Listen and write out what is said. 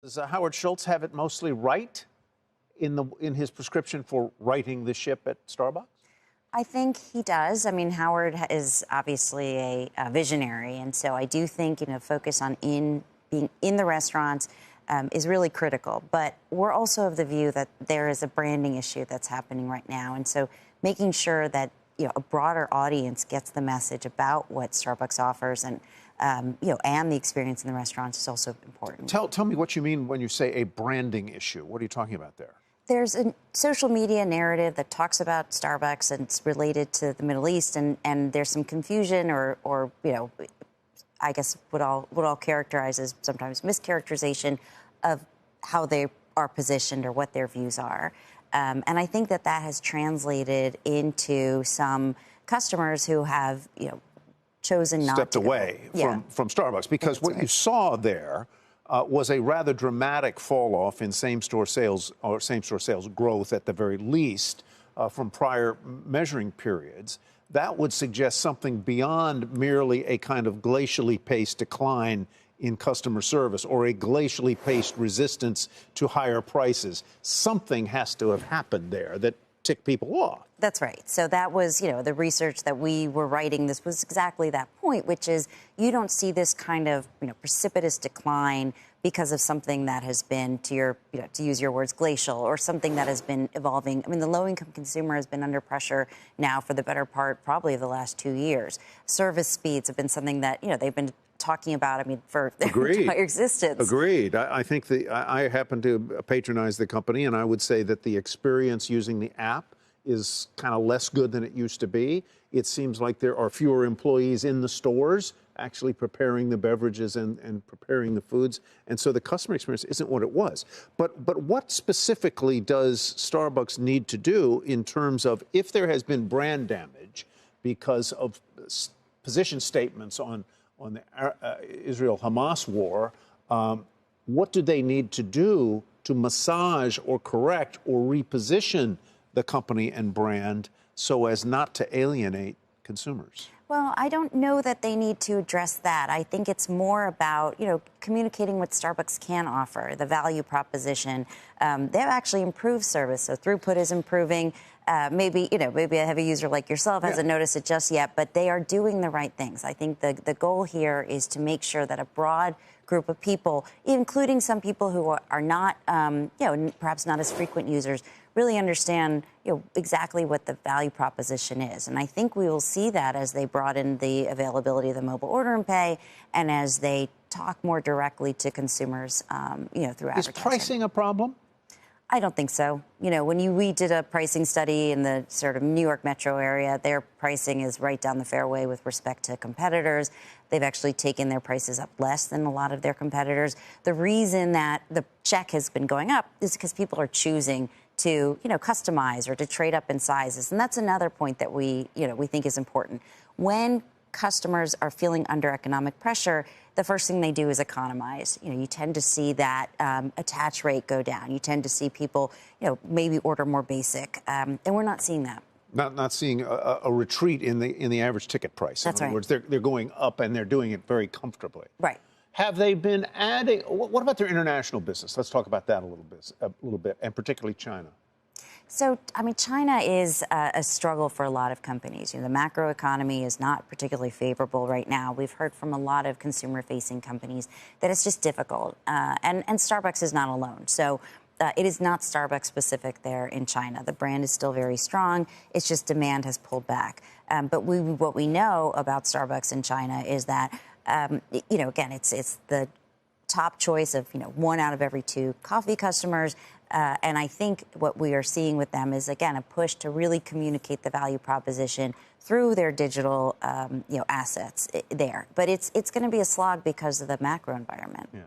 Does Howard Schultz have it mostly right in his prescription for righting the ship at Starbucks? I think he does. I mean, Howard is obviously a visionary, and so I do think focus on being in the restaurants is really critical. But we're also of the view that there is a branding issue that's happening right now, and so making sure that a broader audience gets the message about what Starbucks offers and and the experience in the restaurants is also important. Tell me what you mean when you say a branding issue. What are you talking about there? There's a social media narrative that talks about Starbucks and it's related to the Middle East, and there's some confusion or I guess what I'll characterize as sometimes mischaracterization of how they are positioned or what their views are. And I think that has translated into some customers who have, chosen not stepped to away from Starbucks, because what you saw there was a rather dramatic fall off in same-store sales growth at the very least from prior measuring periods. That would suggest something beyond merely a kind of glacially paced decline in customer service or a glacially paced resistance to higher prices. Something has to have happened there that ticked people off. That's right. So that was, the research that we were writing. This was exactly that point, which is you don't see this kind of, precipitous decline because of something that has been, to use your words, glacial, or something that has been evolving. I mean, the low-income consumer has been under pressure now for the better part, probably, of the last 2 years. Service speeds have been something that, they've been talking about, for their entire existence. Agreed. I think I happen to patronize the company, and I would say that the experience using the app is kind of less good than it used to be. It seems like there are fewer employees in the stores actually preparing the beverages and preparing the foods. And so the customer experience isn't what it was. But what specifically does Starbucks need to do in terms of, if there has been brand damage because of position statements on the Israel-Hamas war, what do they need to do to massage or correct or reposition the company and brand so as not to alienate consumers? Well, I don't know that they need to address that. I think it's more about, communicating what Starbucks can offer, the value proposition. They've actually improved service, so throughput is improving. Maybe a heavy user like yourself hasn't noticed it just yet, but they are doing the right things. I think the goal here is to make sure that a broad group of people, including some people who are not, perhaps not as frequent users, really understand, exactly what the value proposition is. And I think we will see that as they broaden the availability of the mobile order and pay, and as they talk more directly to consumers, through advertising. Is pricing a problem? I don't think so. When we did a pricing study in the sort of New York metro area, their pricing is right down the fairway with respect to competitors. They've actually taken their prices up less than a lot of their competitors. The reason that the check has been going up is because people are choosing to, customize or to trade up in sizes. And that's another point that we think is important. When customers are feeling under economic pressure, the first thing they do is economize. You tend to see that attach rate go down. You tend to see people, maybe order more basic, and we're not seeing that. Not seeing a retreat in the average ticket price. That's right. In other words, they're going up, and they're doing it very comfortably. Right. Have they been adding? What about their international business? Let's talk about that a little bit, and particularly China. So, China is a struggle for a lot of companies. The macro economy is not particularly favorable right now. We've heard from a lot of consumer-facing companies that it's just difficult. And Starbucks is not alone. So it is not Starbucks specific there in China. The brand is still very strong. It's just demand has pulled back. But what we know about Starbucks in China is that, again, it's the top choice of, 1 out of every 2 coffee customers. And I think what we are seeing with them is, again, a push to really communicate the value proposition through their digital, assets there. But it's going to be a slog because of the macro environment. Yeah.